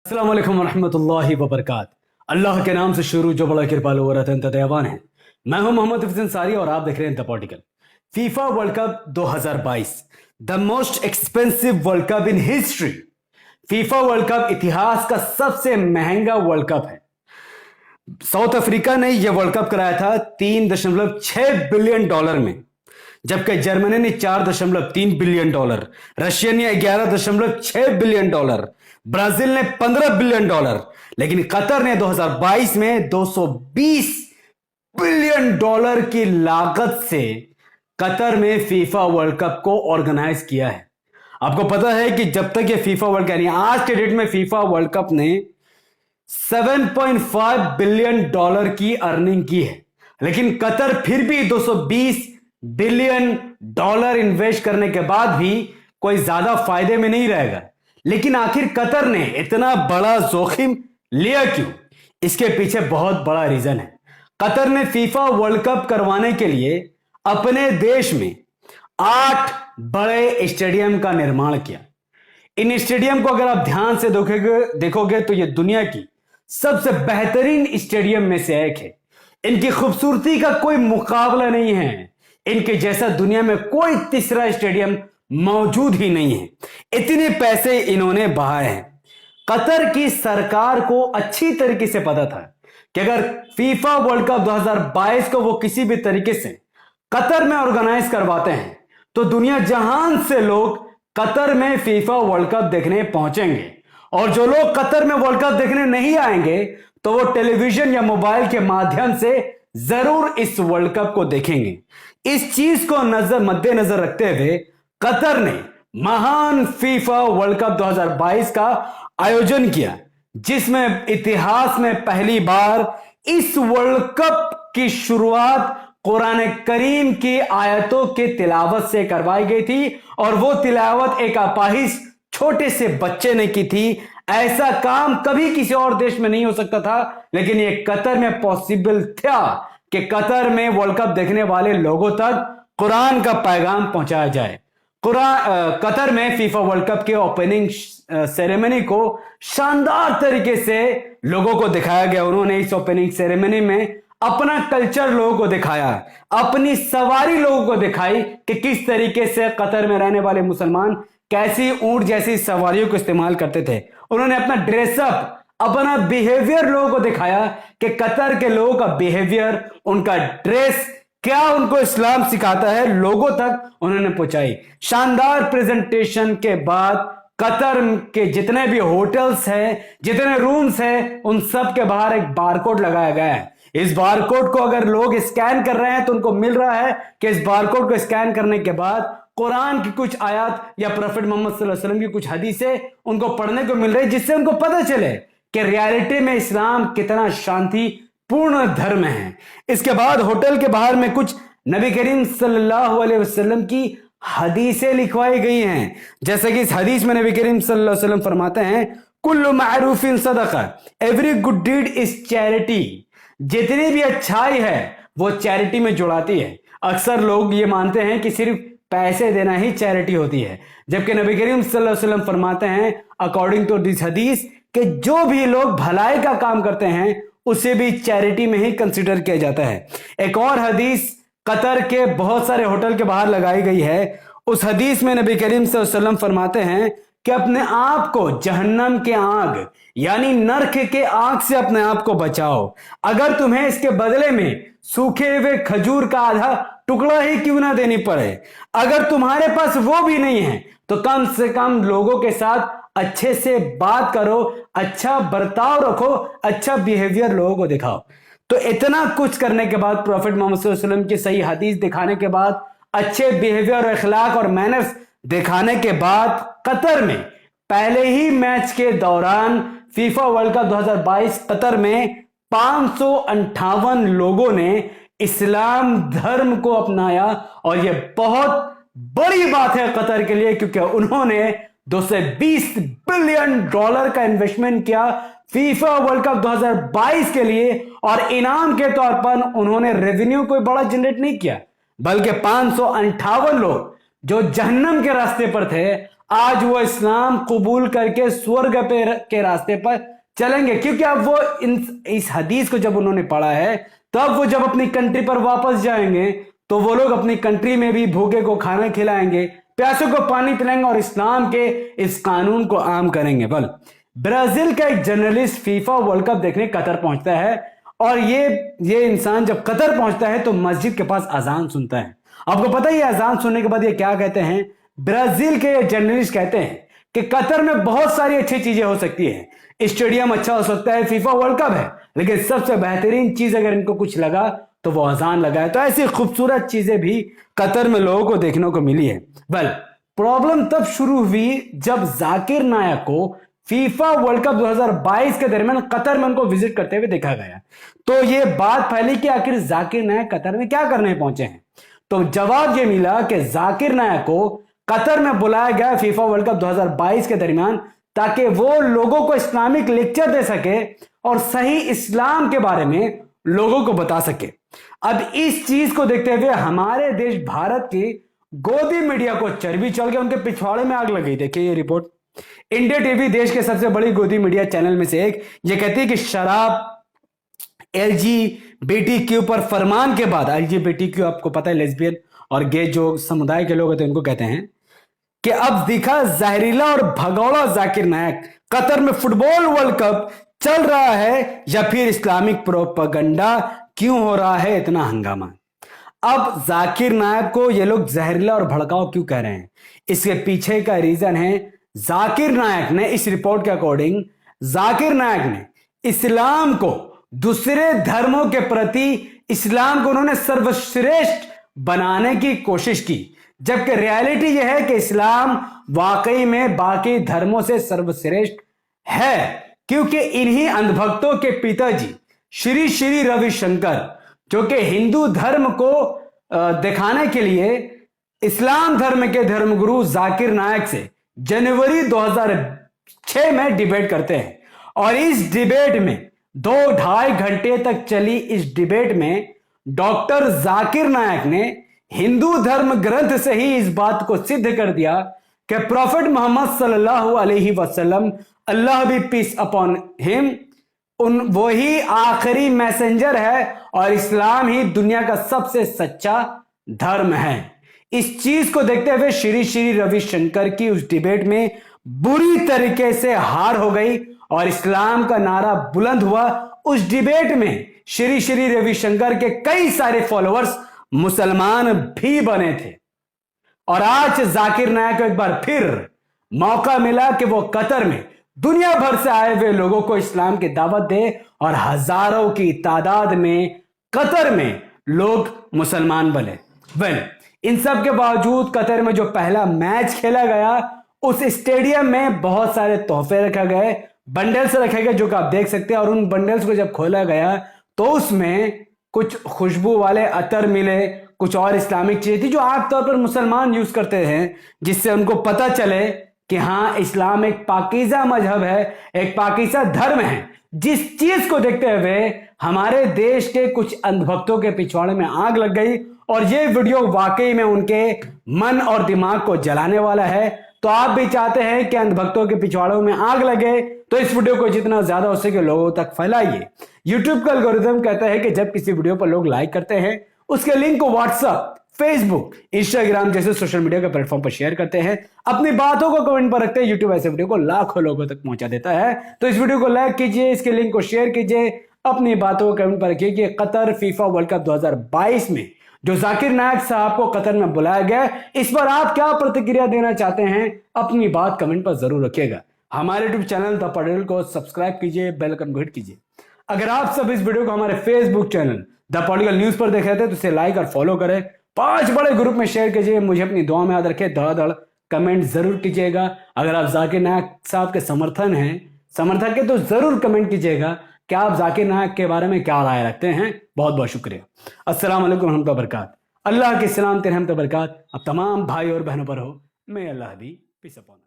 अस्सलाम वालेकुम रहमतुल्लाहि व बरकात। अल्लाह के नाम से शुरू जो बड़ा कृपालु और अत्यंत दयावान है। मैं हूं मोहम्मद हफीज अंसारी और आप देख रहे हैं the political. FIFA world cup 2022 the most expensive world cup in history. FIFA world cup इतिहास का सबसे महंगा वर्ल्ड कप है। साउथ अफ्रीका ने यह वर्ल्ड कप कराया था 3.6 बिलियन डॉलर में, जबकि जर्मनी ने 4.3 बिलियन डॉलर, रशिया ने 11.6 बिलियन डॉलर, ब्राजील ने 15 बिलियन डॉलर, लेकिन कतर ने 2022 में 220 बिलियन डॉलर की लागत से कतर में फीफा वर्ल्ड कप को ऑर्गेनाइज किया है। आपको पता है कि जब तक ये फीफा वर्ल्ड कप, यानी आज के डेट में फीफा वर्ल्ड कप ने 7.5 बिलियन डॉलर की अर्निंग की है, लेकिन कतर फिर भी 220 बिलियन डॉलर इन्वेस्ट करने के बाद भी कोई ज्यादा फायदे में नहीं रहेगा। लेकिन आखिर कतर ने इतना बड़ा जोखिम लिया क्यों? इसके पीछे बहुत बड़ा रीजन है। कतर ने फीफा वर्ल्ड कप करवाने के लिए अपने देश में 8 बड़े स्टेडियम का निर्माण किया। इन स्टेडियम को अगर आप ध्यान से देखोगे तो यह दुनिया की सबसे बेहतरीन स्टेडियम में से एक है। इनकी खूबसूरती का कोई मुकाबला नहीं है। इनके जैसा दुनिया में कोई तीसरा स्टेडियम मौजूद ही नहीं है। इतने पैसे इन्होंने बहाए हैं। कतर की सरकार को अच्छी तरीके से पता था कि अगर फीफा वर्ल्ड कप 2022 को वो किसी भी तरीके से कतर में ऑर्गेनाइज करवाते हैं तो दुनिया जहान से लोग कतर में फीफा वर्ल्ड कप देखने पहुंचेंगे, और जो लोग कतर में वर्ल्ड कप देखने नहीं आएंगे तो वो टेलीविजन या मोबाइल के माध्यम से जरूर इस वर्ल्ड कप को देखेंगे। इस चीज को मद्देनजर रखते हुए कतर ने महान फीफा वर्ल्ड कप 2022 का आयोजन किया, जिसमें इतिहास में पहली बार इस वर्ल्ड कप की शुरुआत कुरान करीम की आयतों के तिलावत से करवाई गई थी, और वो तिलावत एक अपाहिज छोटे से बच्चे ने की थी। ऐसा काम कभी किसी और देश में नहीं हो सकता था, लेकिन ये कतर में पॉसिबल था कि कतर में वर्ल्ड कप देखने वाले लोगों तक कुरान का पैगाम पहुंचाया जाए। कतर में फीफा वर्ल्ड कप के ओपनिंग सेरेमनी को शानदार तरीके से लोगों को दिखाया गया। उन्होंने इस ओपनिंग सेरेमनी में अपना कल्चर लोगों को दिखाया, अपनी सवारी लोगों को दिखाई कि किस तरीके से कतर में रहने वाले मुसलमान कैसी ऊंट जैसी सवारियों को इस्तेमाल करते थे। उन्होंने अपना ड्रेसअप, अपना बिहेवियर लोगों को दिखाया कि कतर के लोगों का बिहेवियर, उनका ड्रेस क्या उनको इस्लाम सिखाता है, लोगों तक उन्होंने पहुंचाई। शानदार प्रेजेंटेशन के बाद कतर के जितने भी होटल्स हैं, जितने रूम्स हैं, उन सब के बाहर एक बारकोड लगाया गया है। इस बारकोड को अगर लोग स्कैन कर रहे हैं तो उनको मिल रहा है कि इस बारकोड को स्कैन करने के बाद कुरान की कुछ आयत या प्रोफेट मोहम्मद सल्लल्लाहु अलैहि वसल्लम की कुछ हदीसें उनको पढ़ने को मिल रही, जिससे उनको पता चले कि रियलिटी में इस्लाम कितना शांति पूर्ण धर्म है। इसके बाद होटल के बाहर में कुछ नबी करीम सल्लल्लाहु अलैहि वसल्लम की हदीसें लिखवाई गई हैं, जैसे कि इस हदीस में नबी करीम सल्लल्लाहु अलैहि वसल्लम फरमाते हैं, कुल्लु मारूफिन सदका, every good deed is charity. जितनी भी अच्छाई है वो चैरिटी में जुड़ाती है। अक्सर लोग ये मानते हैं कि सिर्फ पैसे देना ही चैरिटी होती है, जबकि नबी करीम सल्लल्लाहु अलैहि वसल्लम फरमाते हैं अकॉर्डिंग टू दिस हदीस कि जो भी लोग भलाई का काम करते हैं उसे भी चैरिटी में ही कंसीडर किया जाता है। एक और हदीस कतर के बहुत सारे होटल के बाहर लगाई गई है। उस हदीस में नबी करीम सल्लल्लाहु अलैहि वसल्लम फरमाते हैं कि अपने आप को जहन्नम के आग यानी नरक के आग से अपने आप को बचाओ। अगर तुम्हें इसके बदले में सूखे हुए खजूर का आधा टुकड़ा ही क्यों ना देनी पड़े, अगर तुम्हारे पास वो भी नहीं है तो कम से कम लोगों के साथ अच्छे से बात करो, अच्छा बर्ताव रखो, अच्छा बिहेवियर लोगों को दिखाओ। तो इतना कुछ करने के बाद, प्रॉफिट मोहम्मद सल्लल्लाहु अलैहि वसल्लम की सही हदीस दिखाने के बाद, अच्छे बिहेवियर और अखलाक और मैनर्स दिखाने के बाद, कतर में पहले ही मैच के दौरान फीफा वर्ल्ड कप 2022 कतर में 558 लोगों ने इस्लाम धर्म को अपनाया, और यह बहुत बड़ी बात है कतर के लिए, क्योंकि उन्होंने 220 बिलियन डॉलर का इन्वेस्टमेंट किया फीफा वर्ल्ड कप 2022 के लिए, और इनाम के तौर पर उन्होंने रेवेन्यू कोई बड़ा जनरेट नहीं किया, बल्कि 558 लोग जो जहन्नम के रास्ते पर थे आज वो इस्लाम कबूल करके स्वर्ग के रास्ते पर चलेंगे, क्योंकि अब वो इस हदीस को जब उन्होंने पढ़ा है, तब वो जब अपनी कंट्री पर वापस जाएंगे तो वो लोग अपनी कंट्री में भी भूखे को खाना खिलाएंगे, प्यासों को पानी पिलाएंगे और इस्लाम के इस कानून को आम करेंगे। बल ब्राजील का एक जर्नलिस्ट फीफा वर्ल्ड कप देखने कतर पहुंचता है, और ये इंसान जब कतर पहुंचता है तो मस्जिद के पास अजान सुनता है। आपको पता है अजान सुनने के बाद ये क्या कहते हैं? ब्राजील के जर्नलिस्ट कहते हैं कि कतर में बहुत सारी अच्छी चीजें हो सकती है, स्टेडियम अच्छा हो सकता है, फीफा वर्ल्ड कप है, लेकिन सबसे बेहतरीन चीज अगर इनको कुछ लगा तो वो अजान लगा है। तो ऐसी खूबसूरत चीजें भी कतर में लोगों को देखने को मिली है। वेल, प्रॉब्लम तब शुरू हुई जब जाकिर नायक को फीफा वर्ल्ड कप 2022 के दरमियान कतर में उनको विजिट करते हुए देखा गया। तो ये बात फैली कि आखिर जाकिर नायक कतर में क्या करने पहुंचे हैं। तो जवाब ये मिला कि जाकिर नायक को कतर में बुलाया गया फीफा वर्ल्ड कप 2022 के दरमियान, ताकि वो लोगों को इस्लामिक लेक्चर दे सके और सही इस्लाम के बारे में लोगों को बता सके। अब इस चीज को देखते हुए हमारे देश भारत की गोदी मीडिया को चर्बी चढ़ के उनके पिछवाड़े में आग लग गई। देखिए ये रिपोर्ट, इंडिया टीवी देश के सबसे बड़ी गोदी मीडिया चैनल में से एक, ये कहती है कि शराब LGBTQ पर फरमान के बाद, LGBTQ आपको पता है लेस्बियन और गे जो समुदाय के लोग होते हैं उनको कहते हैं, कि अब दिखा जहरीला और भगौड़ा जाकिर नायक। कतर में फुटबॉल वर्ल्ड कप चल रहा है या फिर इस्लामिक प्रोपेगेंडा, क्यों हो रहा है इतना हंगामा? अब जाकिर नायक को ये लोग जहरीला और भड़काऊ क्यों कह रहे हैं? इसके पीछे का रीजन है, जाकिर नायक ने, इस रिपोर्ट के अकॉर्डिंग जाकिर नायक ने इस्लाम को दूसरे धर्मों के प्रति, इस्लाम को उन्होंने सर्वश्रेष्ठ बनाने की कोशिश की, जबकि रियलिटी यह है कि इस्लाम वाकई में बाकी धर्मों से सर्वश्रेष्ठ है, क्योंकि इन्हीं अंधभक्तों के पिताजी श्री श्री रविशंकर, जो कि हिंदू धर्म को दिखाने के लिए इस्लाम धर्म के धर्मगुरु जाकिर नायक से जनवरी 2006 में डिबेट करते हैं। और इस डिबेट में 2-2.5 घंटे तक चली इस डिबेट में डॉक्टर जाकिर नायक ने हिंदू धर्म ग्रंथ से ही इस बात को सिद्ध कर दिया कि प्रॉफिट मोहम्मद सल्लल्लाहु अलैहि वसल्लम, अल्लाह बी पीस अपॉन हिम, वही आखिरी मैसेंजर है और इस्लाम ही दुनिया का सबसे सच्चा धर्म है। इस चीज को देखते हुए श्री श्री रविशंकर की उस डिबेट में बुरी तरीके से हार हो गई और इस्लाम का नारा बुलंद हुआ। उस डिबेट में श्री श्री रविशंकर के कई सारे फॉलोअर्स मुसलमान भी बने थे। और आज जाकिर नायक को एक बार फिर मौका मिला कि वो कतर में दुनिया भर से आए हुए लोगों को इस्लाम की दावत दे और हजारों की तादाद में कतर में लोग मुसलमान बने। वेल, इन सब के बावजूद कतर में जो पहला मैच खेला गया, उस स्टेडियम में बहुत सारे तोहफे रखे गए, बंडल्स रखे गए, जो कि आप देख सकते हैं। और उन बंडल्स को जब खोला गया तो उसमें कुछ खुशबू वाले अतर मिले, कुछ और इस्लामिक चीजें थी जो आमतौर पर मुसलमान यूज करते हैं, जिससे उनको पता चले कि हाँ, इस्लाम एक पाकीज़ा मजहब है, एक पाकीज़ा धर्म है। जिस चीज को देखते हुए हमारे देश के कुछ अंधभक्तों के पिछवाड़े में आग लग गई और ये वीडियो वाकई में उनके मन और दिमाग को जलाने वाला है। तो आप भी चाहते हैं कि अंधभक्तों के पिछवाड़ों में आग लगे, तो इस वीडियो को जितना ज्यादा हो सके लोगों तक फैलाइए। यूट्यूब का एल्गोरिथम कहता है कि जब किसी वीडियो पर लोग लाइक करते हैं, उसके लिंक को व्हाट्सएप, फेसबुक, इंस्टाग्राम जैसे सोशल मीडिया के प्लेटफॉर्म पर शेयर करते हैं, अपनी बातों को कमेंट पर रखते हैं। यूट्यूब ऐसे वीडियो को लाखों लोगों तक पहुंचा देता है। तो इस वीडियो को लाइक कीजिए, इसके लिंक को शेयर कीजिए, अपनी बातों को कमेंट पर रखिए कि कतर फीफा वर्ल्ड कप 2022 में जो जाकिर नायक साहब को कतर में बुलाया गया, इस पर आप क्या प्रतिक्रिया देना चाहते हैं, अपनी बात कमेंट पर जरूर रखिएगा। हमारे यूट्यूब चैनल द पटेल को सब्सक्राइब कीजिए, बेल आइकन को हिट कीजिए। अगर आप सब इस वीडियो को हमारे Facebook channel the political news पर देख रहे थे तो इसे लाइक और फॉलो करें, 5 बड़े ग्रुप में शेयर कीजिए, मुझे अपनी दुआ में याद रखें, धड़ाधड़ कमेंट जरूर कीजिएगा। अगर आप जाकिर नायक साहब के समर्थक है तो जरूर कमेंट कीजिएगा कि आप जाकिर नायक के बारे में क्या राय रखते हैं। बहुत बहुत शुक्रिया। अस्सलाम वालेकुम रहमतुल्लाहि व बरकात। अल्लाह के सलाम रहमत बरकात अब तमाम भाई और बहनों पर हो। मैं अल्लाह भी पीस अपॉन